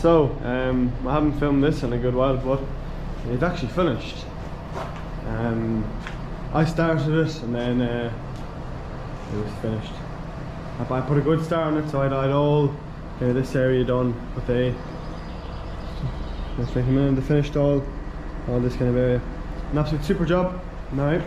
So, I haven't filmed this in a good while, but it's actually finished. I started it and then it was finished. I put a good start on it, so I had all this area done, but let's take a minute, they finished all this kind of area. An absolute super job. Alright.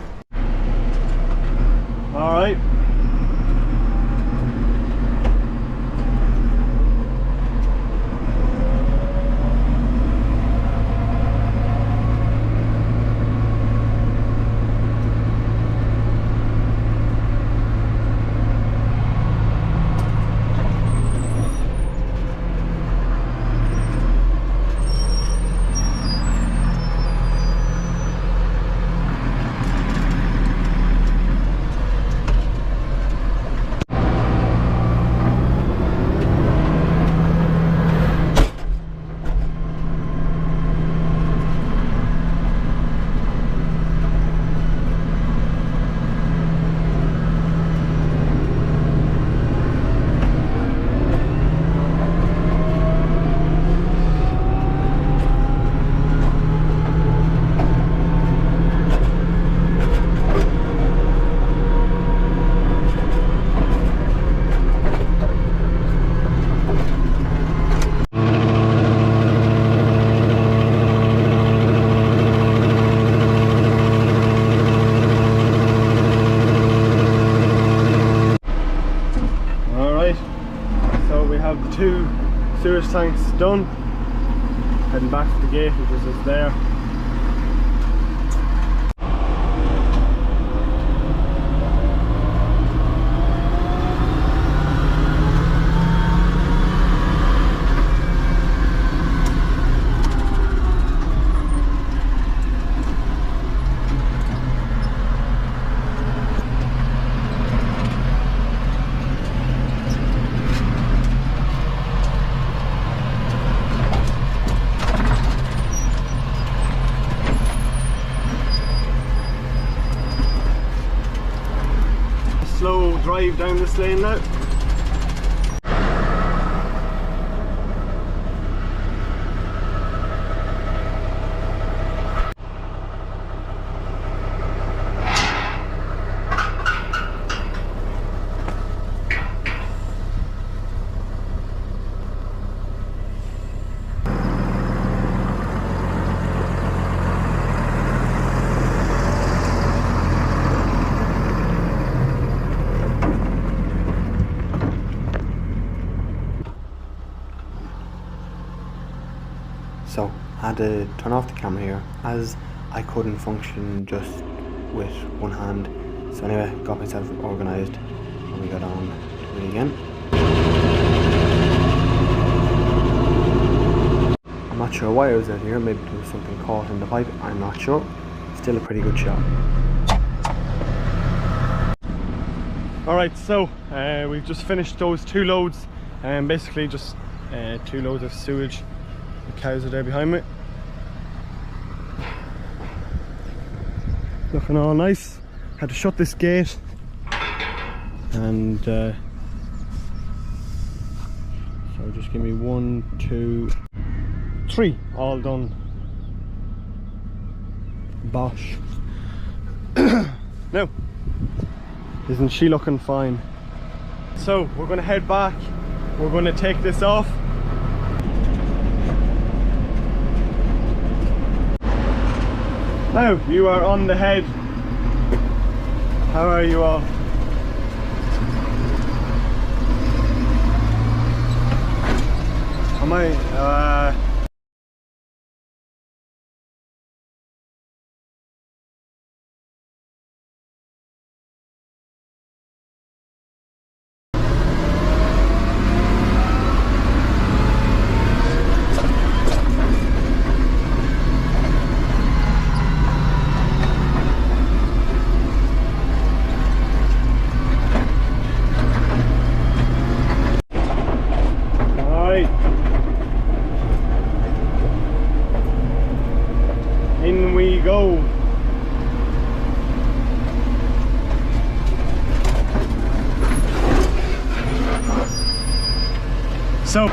Two sewage tanks done. Heading back to the gate, which is just there. Slow drive down this lane now. So I had to turn off the camera here as I couldn't function just with one hand. So anyway, got myself organised and we got on to it again. I'm not sure why I was out here, maybe there was something caught in the pipe, I'm not sure. Still a pretty good shot. Alright, so we've just finished those two loads, and basically just 2 loads of sewage. The cows are there behind me. Looking all nice. Had to shut this gate and so just give me 1, 2, 3 all done. Bosh. Now, isn't she looking fine? So we're going to head back. We're going to take this off. Now, you are on the head. How are you all? Am I? In we go. So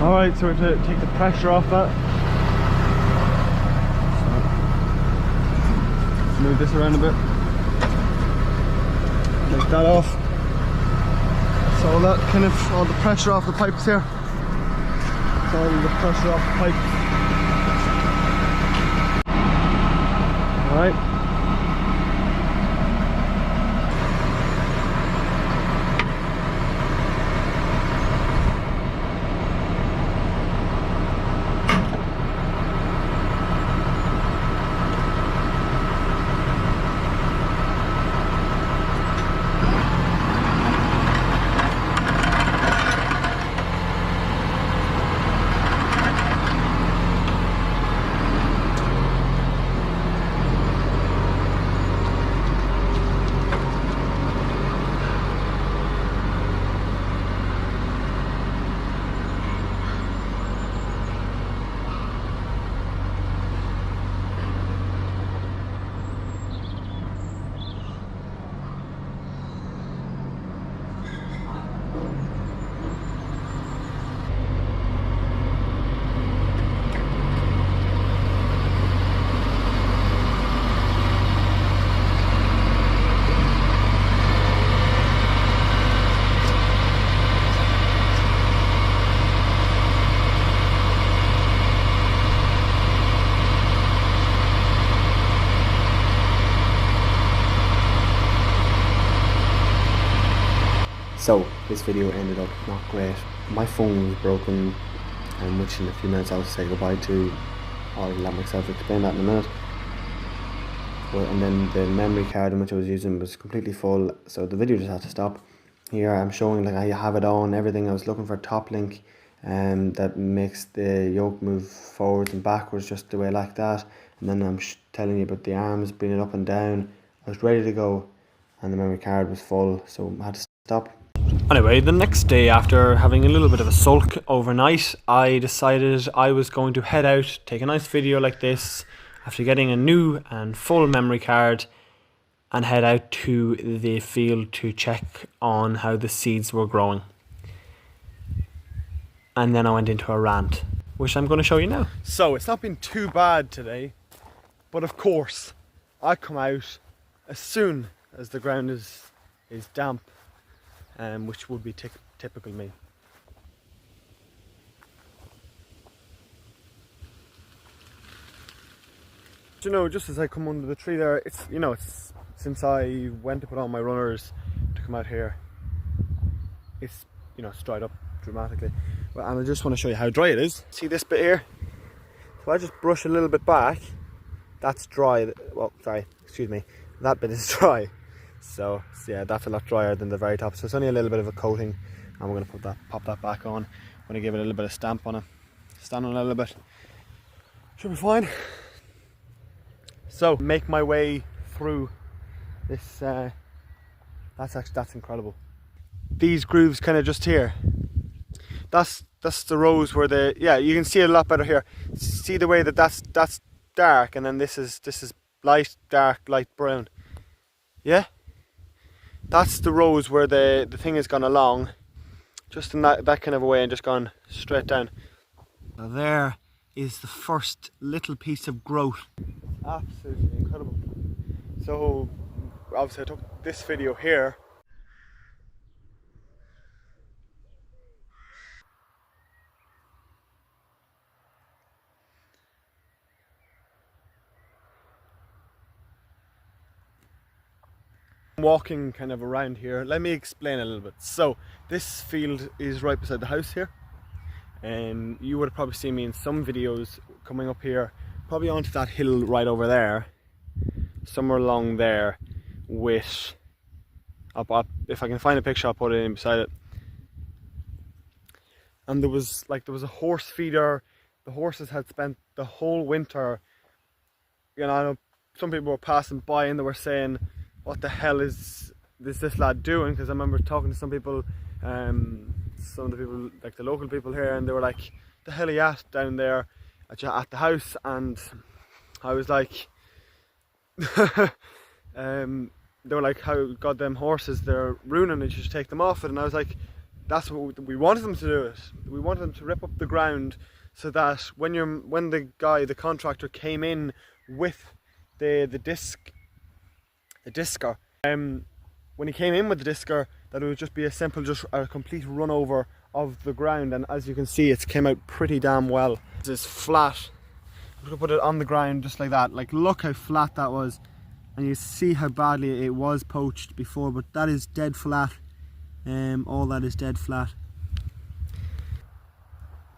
Alright, so we have to take the pressure off that. So, move this around a bit. Take that off. So all that kind of, all the pressure off the pipes here. So all the pressure off the pipe. Alright. So this video ended up not great. My phone was broken, which in a few minutes I'll say goodbye to. I'll let myself explain that in a minute. And then the memory card in which I was using was completely full, so the video just had to stop. Here I'm showing like I have it on, everything. I was looking for a top link that makes the yoke move forwards and backwards just the way like that. And then I'm telling you about the arms, bringing it up and down. I was ready to go and the memory card was full, so I had to stop. Anyway, the next day, after having a little bit of a sulk overnight, I decided I was going to head out, take a nice video like this after getting a new and full memory card, and head out to the field to check on how the seeds were growing. And then I went into a rant, which I'm going to show you now. So it's not been too bad today, but of course I come out as soon as the ground is damp. Which would be typical me. You know, just as I come under the tree there, it's since I went to put on my runners to come out here, it's it's dried up dramatically. Well, and I just want to show you how dry it is. See this bit here? So I just brush a little bit back. That's dry. Well, sorry, excuse me. That bit is dry. So yeah, that's a lot drier than the very top. So it's only a little bit of a coating, and we're going to pop that back on. I'm going to give it a little bit of stamp on it, stand on it a little bit. Should be fine. So make my way through this. That's incredible. These grooves kind of just here. That's the rows where you can see it a lot better here. See the way that's dark, and then this is light, dark, light brown. Yeah. That's the rows where the thing has gone along, just in that kind of a way, and just gone straight down. Now there is the first little piece of growth. Absolutely incredible. So obviously I took this video here. Walking kind of around here, let me explain a little bit. So this field is right beside the house here, and you would have probably seen me in some videos coming up here, probably onto that hill right over there, somewhere along there, with if I can find a picture I'll put it in beside it. And there was a horse feeder. The horses had spent the whole winter, I know some people were passing by and they were saying, what the hell is this lad doing? Because I remember talking to some people, some of the people, like the local people here, and they were like, the hell are you at down there at the house? And I was like, they were like, how goddamn horses, they're ruining it, you should take them off it. And I was like, that's what we wanted them to do. It. We wanted them to rip up the ground so that when the contractor came in with the discer, when he came in with the discer, that it would just be just a complete run over of the ground. And as you can see, it came out pretty damn well. This is flat. I'm gonna put it on the ground just like that. Like, look how flat that was, and you see how badly it was poached before. But that is dead flat. All that is dead flat.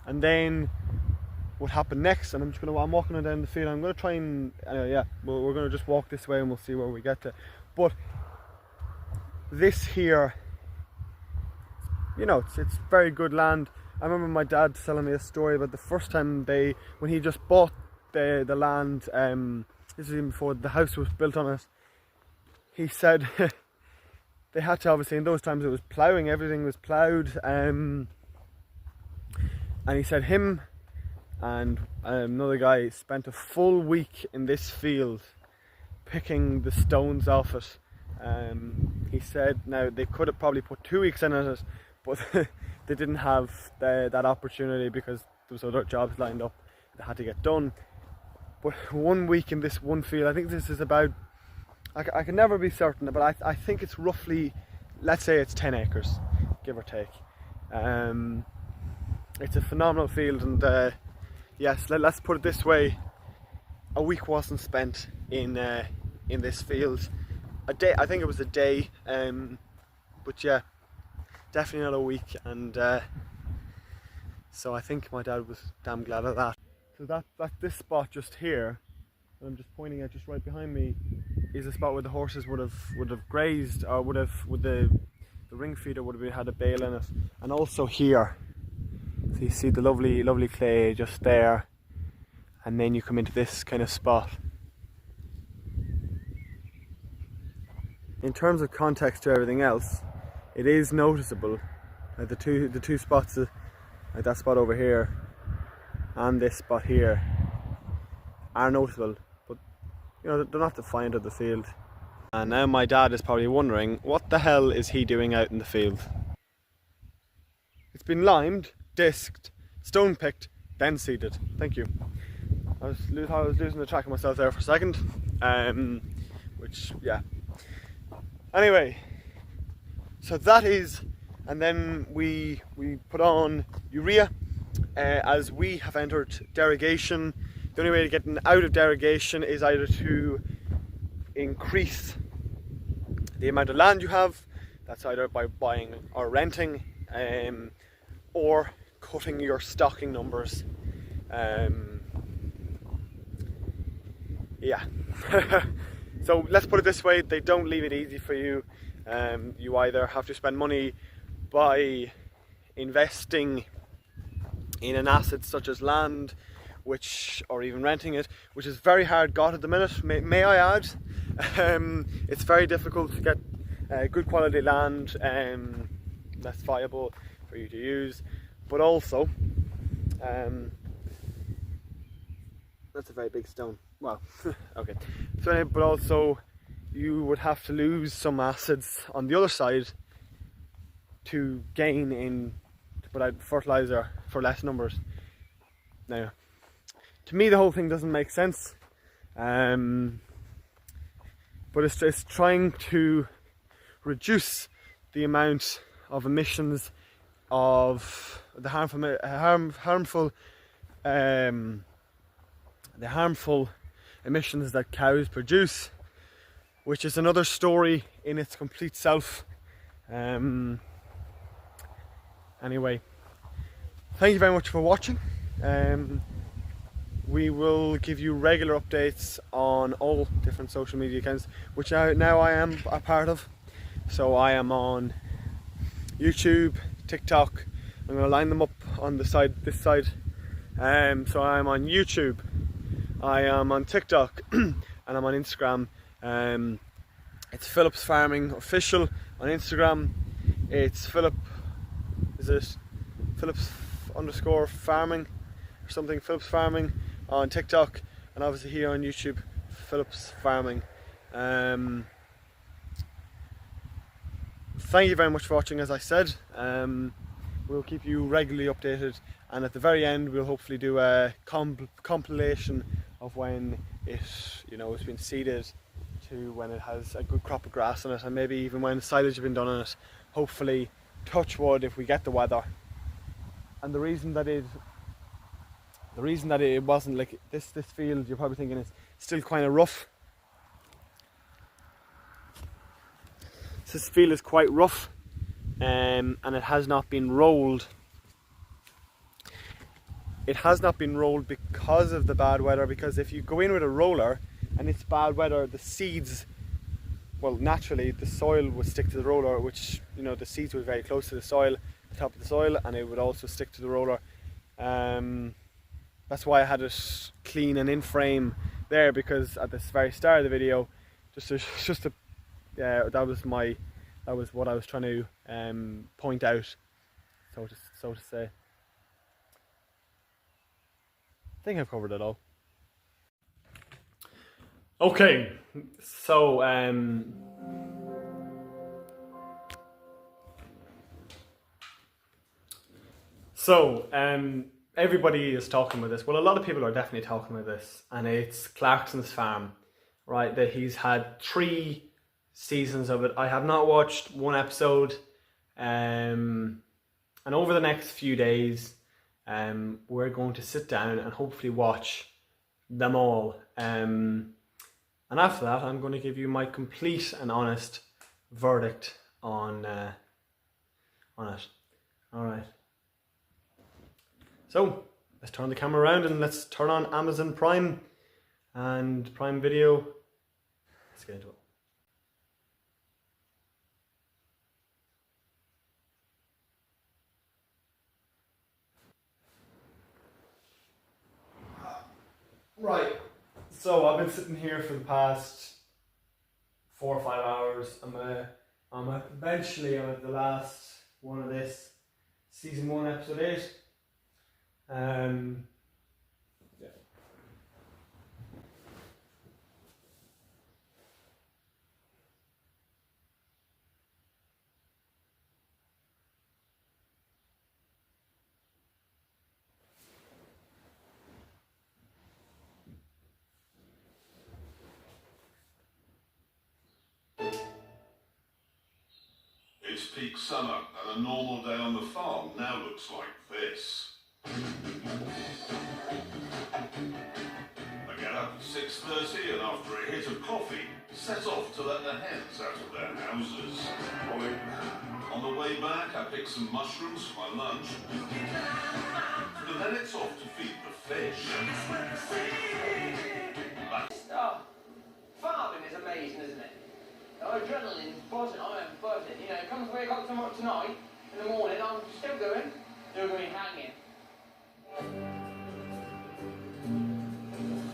And then what happened next? And I'm walking down the field. I'm gonna try and we're gonna just walk this way and we'll see where we get to. But this here, you know, it's very good land. I remember my dad telling me a story about the first time when he just bought the land. This is even before the house was built on it. He said they had to, obviously in those times it was ploughing, everything was ploughed. And he said him and another guy spent a full week in this field picking the stones off it. He said now they could have probably put 2 weeks in it, but they didn't have that opportunity because there was other jobs lined up that had to get done. But 1 week in this one field, I think this is about, I can never be certain, but I think it's roughly, let's say it's 10 acres, give or take. It's a phenomenal field, and yes, let's put it this way, a week wasn't spent in this field. A day, I think it was a day, but yeah, definitely not a week. And so I think my dad was damn glad of that. So this spot just here, I'm just pointing at just right behind me, is a spot where the horses would have grazed, or would the ring feeder would have had a bale in it. And also here, so you see the lovely clay just there, and then you come into this kind of spot. In terms of context to everything else, it is noticeable. The two spots, like that spot over here and this spot here, are noticeable, but you know, they're not defined of the field. And now my dad is probably wondering, what the hell is he doing out in the field? It's been limed, disked, stone picked, then seeded. Thank you. I was losing the track of myself there for a second, which, yeah. Anyway, so that is, and then we put on urea as we have entered derogation. The only way to get out of derogation is either to increase the amount of land you have. That's either by buying or renting, or cutting your stocking numbers. Yeah. So let's put it this way, they don't leave it easy for you. You either have to spend money by investing in an asset such as land, or even renting it, which is very hard got at the minute, may I add. It's very difficult to get good quality land that's viable for you to use, but also that's a very big stone. Well, okay. So anyway, but also you would have to lose some acids on the other side to put out fertilizer for less numbers. Now, to me the whole thing doesn't make sense, but it's just trying to reduce the amount of emissions of the harmful emissions that cows produce, which is another story in its complete self. Anyway, thank you very much for watching. We will give you regular updates on all different social media accounts, which now I am a part of. So I am on YouTube, TikTok. I'm going to line them up on this side. So I'm on YouTube, I am on TikTok, and I'm on Instagram. It's Phillips Farming Official on Instagram. It's Phillips _ farming or something, Phillips Farming on TikTok, and obviously here on YouTube, Phillips Farming. thank you very much for watching. As I said, we'll keep you regularly updated, and at the very end we'll hopefully do a compilation of when it's been seeded to when it has a good crop of grass on it, and maybe even when silage has been done on it. Hopefully, touch wood, if we get the weather. And the reason that it wasn't like this field, you're probably thinking it's still kind of rough. This field is quite rough, and it has not been rolled. It has not been rolled because of the bad weather, because if you go in with a roller and it's bad weather, the seeds, well, naturally the soil would stick to the roller, which, the seeds were very close to the soil, the top of the soil, and it would also stick to the roller. That's why I had it clean and in frame there, because at this very start of the video, that was what I was trying to point out, so to say. I think I've covered it all. Okay, so everybody is talking about this. Well, a lot of people are definitely talking about this, and it's Clarkson's farm, right? That he's had 3 seasons of it. I have not watched one episode, and over the next few days, we're going to sit down and hopefully watch them all. And after that, I'm going to give you my complete and honest verdict on it. All right. So let's turn the camera around and let's turn on Amazon Prime and Prime Video. Let's get into it. Right, so I've been sitting here for the past 4 or 5 hours. I'm at the last one of this season 1, episode 8. Yeah. It's peak summer, and a normal day on the farm now looks like this. I get up at 6:30 and after a hit of coffee, set off to let the hens out of their houses. On the way back, I pick some mushrooms for my lunch, and then it's off to feed the fish. Oh, farming is amazing, isn't it? Adrenaline's buzzing, I am buzzing. Come 3 o'clock tonight, in the morning, I'm still going hanging.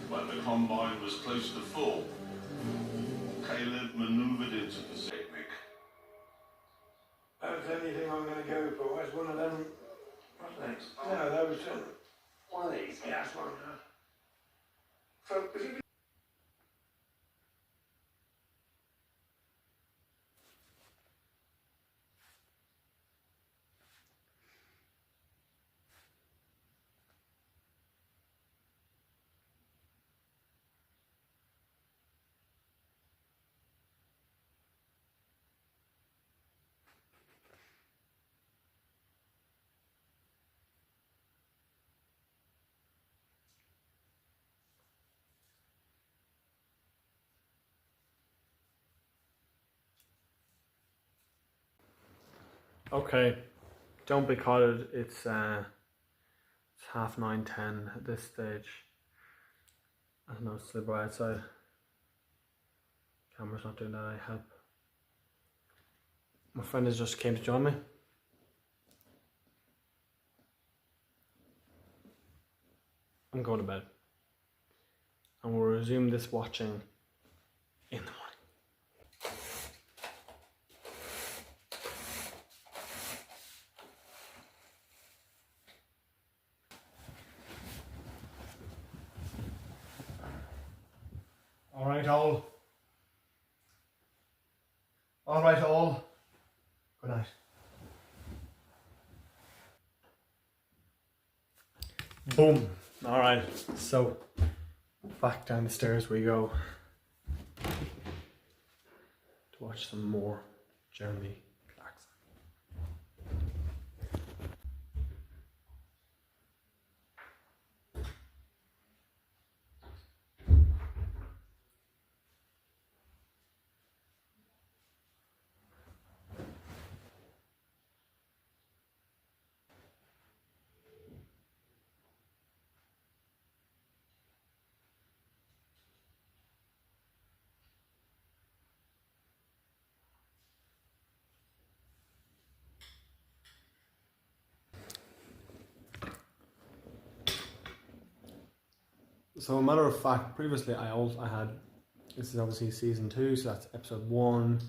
When the combine was close to full, Caleb manoeuvred into the picnic. That's the only thing I'm going to go for. It's one of them. What's next? No, that was One of these? yeah, that's one. So, if you Okay, don't be caught. It's 9:30, 10 at this stage. I know it's slippery outside. Camera's not doing that. I help. My friend has just came to join me. I'm going to bed, and we'll resume this watching in the morning. All right, all. Boom. All right, so back down the stairs we go to watch some more Jeremy Clarkson. So, a matter of fact, previously I had, this is obviously season 2, so that's episode 1,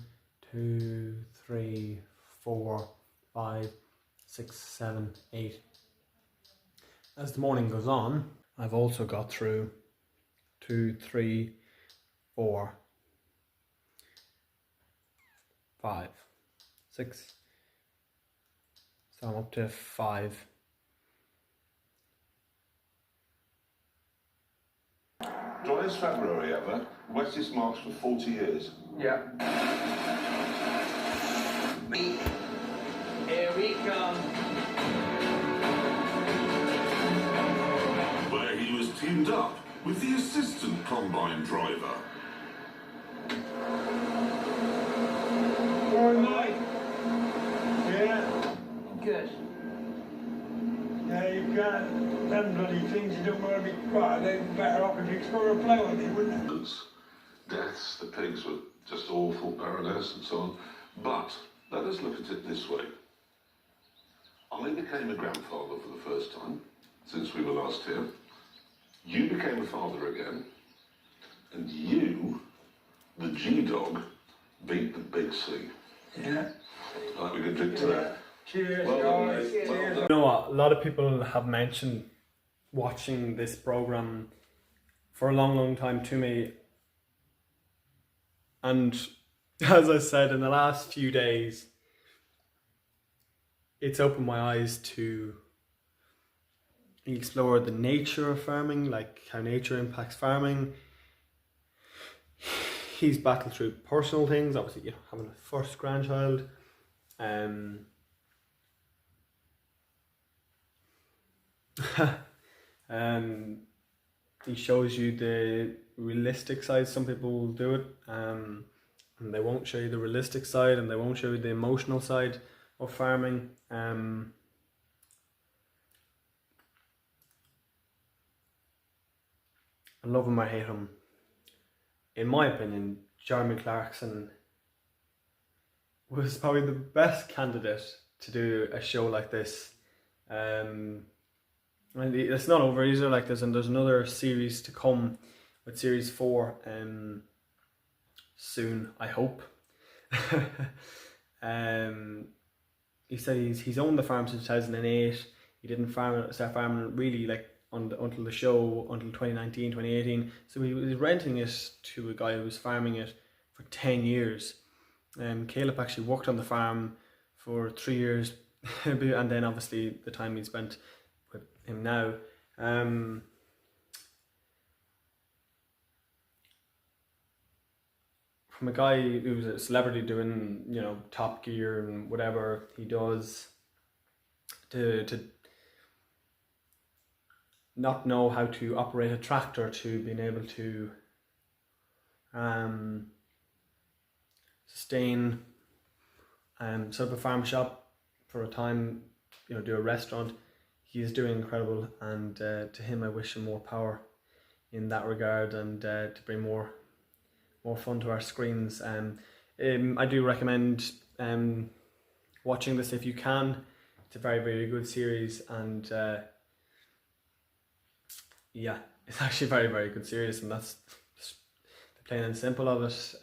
2, 3, 4, 5, 6, 7, 8. As the morning goes on, I've also got through 2, 3, 4, 5, 6. So I'm up to 5. Driest February ever. Wettest March for 40 years. Yeah. Here we come. Where he was teamed up with the assistant combine driver. All right. Yeah. Good. Yeah, you can't. Them bloody things you don't want to be quiet. They'd be better off if you explore a blow on it, wouldn't they? Deaths, the pigs were just awful, Baroness and so on. But let us look at it this way. I became a grandfather for the first time since we were last here. You became a father again. And you, the G-Dog, beat the big C. Yeah. Right, we can drink to that. Cheers, Well done, guys. mate. Well Cheers. done. You know what? A lot of people have mentioned watching this program for a long, long time to me. And as I said, in the last few days, it's opened my eyes to explore the nature of farming, like how nature impacts farming. He's battled through personal things, obviously, you know, having a first grandchild. He shows you the realistic side. Some people do it, and they won't show you the realistic side, and they won't show you the emotional side of farming. I love him or hate him. In my opinion, Jeremy Clarkson was probably the best candidate to do a show like this. And it's not over either. Like there's another series to come with series 4 soon, I hope. He said he's owned the farm since 2008. He didn't start farming really like until the show, until 2019, 2018. So he was renting it to a guy who was farming it for 10 years. Caleb actually worked on the farm for 3 years, and then obviously the time he spent with him now. From a guy who's a celebrity doing, you know, Top Gear and whatever he does, to not know how to operate a tractor, to being able to sustain set up a farm shop for a time, you know, do a restaurant. He is doing incredible, and to him I wish him more power in that regard, and to bring more fun to our screens. I do recommend watching this if you can. It's a very, very good series, and yeah, it's actually a very, very good series, and that's just the plain and simple of it.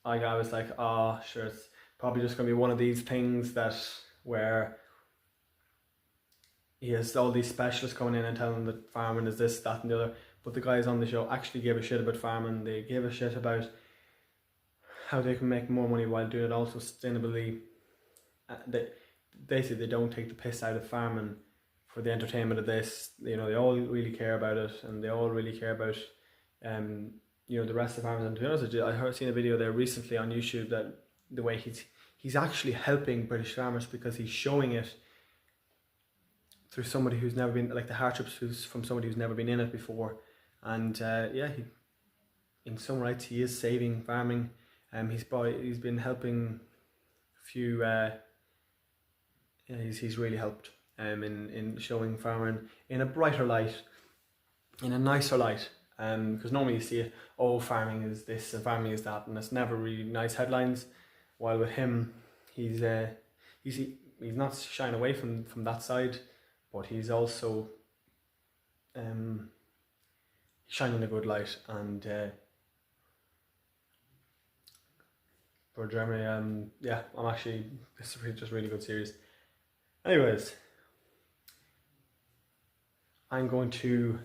I was like, oh, sure, it's probably just going to be one of these things that where he has all these specialists coming in and telling him that farming is this, that and the other. But the guys on the show actually give a shit about farming. They give a shit about how they can make more money while doing it also sustainably. basically they don't take the piss out of farming for the entertainment of this. You know, they all really care about it, and they all really care about you know, the rest of the farmers. And to be honest with you, I seen a video there recently on YouTube that the way he's actually helping British farmers, because he's showing it through somebody who's never been, like the hardships from somebody who's never been in it before. And yeah, in some rights he is saving farming. He's been helping a few. Yeah, he's really helped in showing farming in a brighter light, in a nicer light. Because normally you see, oh, farming is this and farming is that, and it's never really nice headlines. While with him, he's not shying away from that side, but he's also shining a good light. And for Germany, yeah, this is just a really good series. Anyways, I'm going to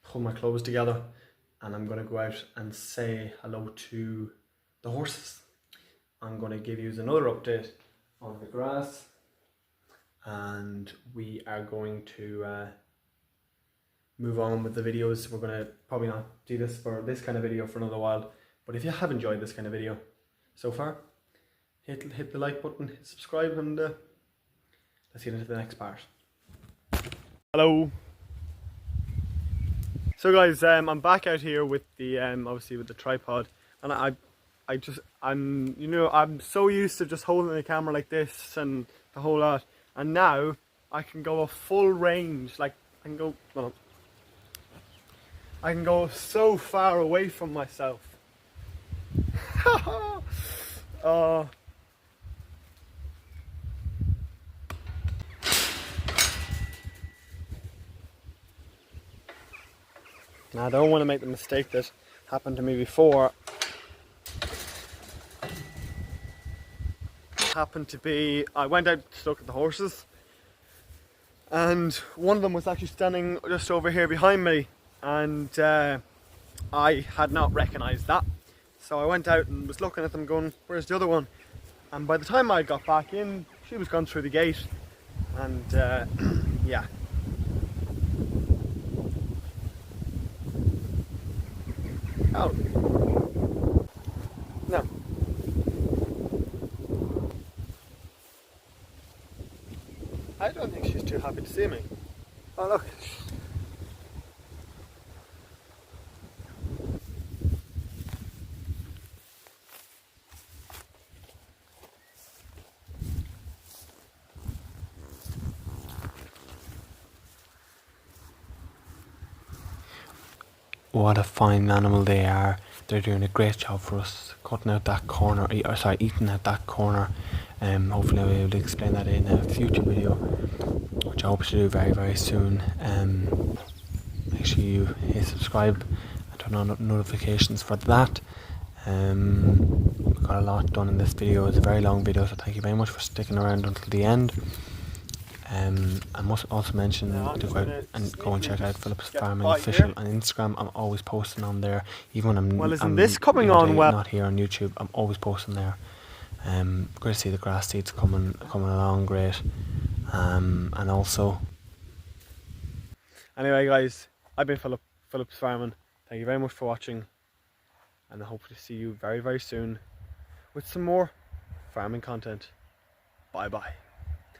pull my clothes together, and I'm going to go out and say hello to the horses. I'm going to give you another update on the grass, and we are going to move on with the videos. We're going to probably not do this kind of video for another while, but if you have enjoyed this kind of video so far, hit the like button, hit subscribe, and let's get into the next part. Hello. So guys, I'm back out here with the obviously with the tripod, and I'm so used to just holding the camera like this and the whole lot, and now I can go a full range. Like I can go so far away from myself. Now I don't want to make the mistake that happened to me before. Happened to be, I went out to look at the horses, and one of them was actually standing just over here behind me, and I had not recognised that. So I went out and was looking at them going, where's the other one? And by the time I got back in, she was gone through the gate, and yeah. Oh. No. I don't think she's too happy to see me. Oh look. What a fine animal they are. They're doing a great job for us, cutting out that corner, eating out that corner. Hopefully I'll be able to explain that in a future video, which I hope to do very, very soon. Make sure you hit subscribe and turn on notifications for that. We've got a lot done in this video. It's a very long video, so thank you very much for sticking around until the end. I must also mention to go out and go and check out Philip's Farming Official on Instagram. I'm always posting on there, even when I'm this coming on well? Not here on YouTube. I'm always posting there. Great to see the grass seeds coming along great. And also, anyway guys, I've been Philip's Farming. Thank you very much for watching, and I hope to see you very, very soon with some more farming content. Bye bye.